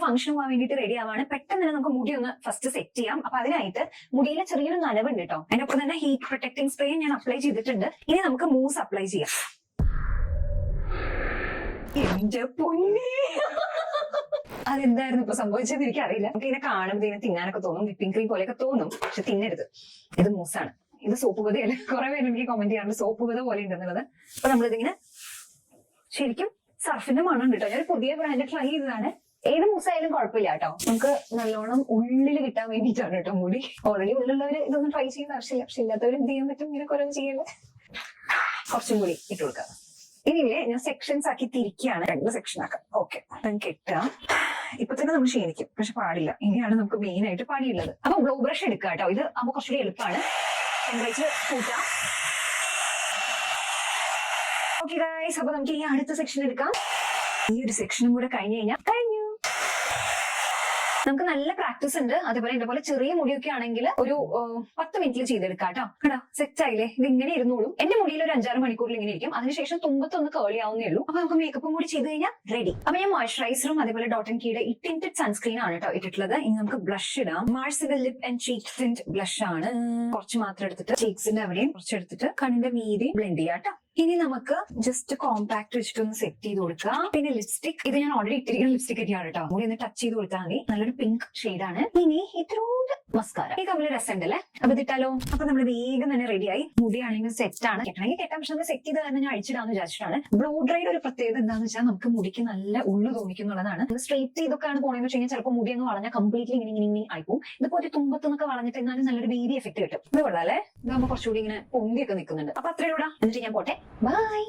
Function പോകാൻ വേണ്ടിയിട്ട് ready ആവാണ്. പെട്ടെന്ന് തന്നെ നമുക്ക് മുടി ഒന്ന് ഫസ്റ്റ് സെറ്റ് ചെയ്യാം. അപ്പൊ അതിനായിട്ട് മുടിയിലെ ചെറിയൊരു നനവുണ്ട് കേട്ടോ. അതിനൊപ്പം തന്നെ ഹീറ്റ് പ്രൊട്ടക്ടിങ് സ്പ്രേ ഞാൻ അപ്ലൈ ചെയ്തിട്ടുണ്ട്. ഇനി നമുക്ക് മൂസ് അപ്ലൈ ചെയ്യാം. എന്റെ പൊന്നേ, അതെന്തായിരുന്നു ഇപ്പൊ സംഭവിച്ചത് എനിക്കറിയില്ല. നമുക്ക് ഇതിനെ കാണുമ്പോൾ ഇതിനെ തിന്നാനൊക്കെ തോന്നും, വിപ്പിംഗ് ക്രീം പോലെയൊക്കെ തോന്നും. പക്ഷെ തിന്നരുത്, ഇത് മൂസാണ്. ഇത് സോപ്പ് പതയല്ലേ? കുറെ പേര് എനിക്ക് കമന്റ് ചെയ്യാറുണ്ട് സോപ്പ് പത പോലെ ഉണ്ടെന്നുള്ളത്. അപ്പൊ നമ്മളിതിങ്ങനെ ശരിക്കും സർഫിന്റെ മണം കിട്ടോ. ഞാൻ പുതിയ ബ്രാൻഡ് ട്രൈ ചെയ്തതാണ്. ഏത് മൂസായാലും കുഴപ്പമില്ല കേട്ടോ. നമുക്ക് നല്ലോണം ഉള്ളിൽ കിട്ടാൻ വേണ്ടിയിട്ടാണ് കേട്ടോ മുടി. ഓൾറെഡി ഉള്ളിലുള്ളവര് ഇതൊന്നും ട്രൈ ചെയ്യുന്ന ആവശ്യമില്ല. പക്ഷെ ഇല്ലാത്തവർ എന്ത് ചെയ്യാൻ പറ്റും? ഇങ്ങനെ കുറെ ചെയ്യല്ലേ. കുറച്ചും കൂടി ഇട്ട് കൊടുക്കാം. ഇനിയില്ലേ ഞാൻ സെക്ഷൻസ് ആക്കി തിരിക്കുകയാണ്. 2 സെക്ഷൻ ആക്കാം. ഓക്കെ, കെട്ടാം. ഇപ്പൊ തന്നെ നമ്മൾ ക്ഷീണിക്കും, പക്ഷെ പാടില്ല. ഇനിയാണ് നമുക്ക് മെയിൻ ആയിട്ട് പണിയുള്ളത്. അപ്പൊ ബ്ലോ ബ്രഷ് എടുക്കുക കേട്ടോ. ഇത് അപ്പൊ കുറച്ചുകൂടി എളുപ്പമാണ്. ടെമ്പറേച്ചർ കൂട്ടാം. ഓക്കെ ഗൈസ്, അപ്പൊ നമുക്ക് ഈ അടുത്ത സെക്ഷൻ എടുക്കാം. ഈ ഒരു സെക്ഷനും കൂടെ കഴിഞ്ഞു കഴിഞ്ഞാൽ കഴിഞ്ഞു. നമുക്ക് നല്ല പ്രാക്ടീസ് ഉണ്ട്. അതേപോലെ ഇതേപോലെ ചെറിയ മുടിയൊക്കെ ആണെങ്കിൽ ഒരു 10 മിനിറ്റിൽ ചെയ്തെടുക്കാം കേട്ടോ. കേട്ടോ, സെറ്റ് ആയില്ലേ? ഇത് ഇങ്ങനെ ഇരുന്നോളും. എന്റെ മുടിയിൽ ഒരു 5-6 മണിക്കൂറിൽ ഇങ്ങനെ ഇരിക്കും. അതിനുശേഷം തുമ്പത്തൊന്ന് കേളി ആവുന്നേ ഉള്ളൂ. അപ്പൊ നമുക്ക് മേക്കപ്പും കൂടി ചെയ്ത് കഴിഞ്ഞാൽ റെഡി. അപ്പൊ ഞാൻ മോയ്സ്ചറൈസറും അതേപോലെ ഡോട്ട് ആൻഡ് കീയുടെ ഈ ടിന്റഡ് സൺസ്ക്രീൻ ആണ് കേട്ടോ ഇട്ടിട്ടുള്ളത്. ഇനി നമുക്ക് ബ്ലഷ് ഇടാം. മാർസിന്റെ lip and cheek tint blush ആണ്. കുറച്ച് മാത്രം എടുത്തിട്ട് ചീക്സിന്റെ അവിടെയും കുറച്ച് എടുത്തിട്ട് കണ്ണിന്റെ മീതി ബ്ലെൻഡ് ചെയ്യാം കേട്ടോ. ഇനി നമുക്ക് ജസ്റ്റ് കോമ്പാക്ട് വെച്ചിട്ടൊന്ന് സെറ്റ് ചെയ്ത് കൊടുക്കാം. പിന്നെ ലിപ്സ്റ്റിക്, ഇത് ഞാൻ ഓൾറെഡി ഇട്ടിരിക്കുന്ന ലിപ്സ്റ്റിക് ഒക്കെയാണ് കേട്ടോ. മുടി ഒന്ന് ടച്ച് ചെയ്ത് കൊടുത്താൽ മതി. നല്ലൊരു പിങ്ക് ഷെയ്ഡാണ്. ഇനി ഇത്രയോട് മസ്കാര. ഈ കമ്മില് രസമുണ്ടല്ലേ? അപ്പൊ ഇതിട്ടാലോ? അപ്പൊ നമ്മൾ വേഗം തന്നെ റെഡിയായി. മുടിയാണെങ്കിൽ സെറ്റ് ആണ്. കെട്ടണമെങ്കിൽ കെട്ടാം, പക്ഷെ അത് സെറ്റ് ചെയ്ത് കാരണം ഞാൻ അഴിച്ചിടാന്ന് വിചാരിച്ചിട്ടാണ്. ബ്ലോ ഡ്രൈയുടെ ഒരു പ്രത്യേകത എന്താണെന്ന് വെച്ചാൽ നമുക്ക് മുടിക്ക് നല്ല ഉള്ളു തോന്നിക്കുന്നുള്ളതാണ്. സ്ട്രെയിറ്റ് ചെയ്തൊക്കെയാണ് പോണെന്ന് വെച്ച് കഴിഞ്ഞാൽ ചിലപ്പോൾ മുടി അങ്ങ് വളഞ്ഞാൽ കംപ്ലീറ്റ്ലി ഇങ്ങനെ ആയിപ്പോവും. ഇതിപ്പോ ഒരു തുമ്പത്തുനിന്നൊക്കെ വളഞ്ഞിട്ട് എന്നാലും നല്ലൊരു വേരി എഫക്ട് കിട്ടും. ഇത് കൊള്ളാല്ലേ? ഇതാകുമ്പോൾ കുറച്ചുകൂടി ഇങ്ങനെ പൊന്തിയൊക്കെ നിൽക്കുന്നുണ്ട്. അപ്പൊ അത്രയും കൂടാ. എന്നിട്ട് ഞാൻ പോട്ടെ. ബൈ.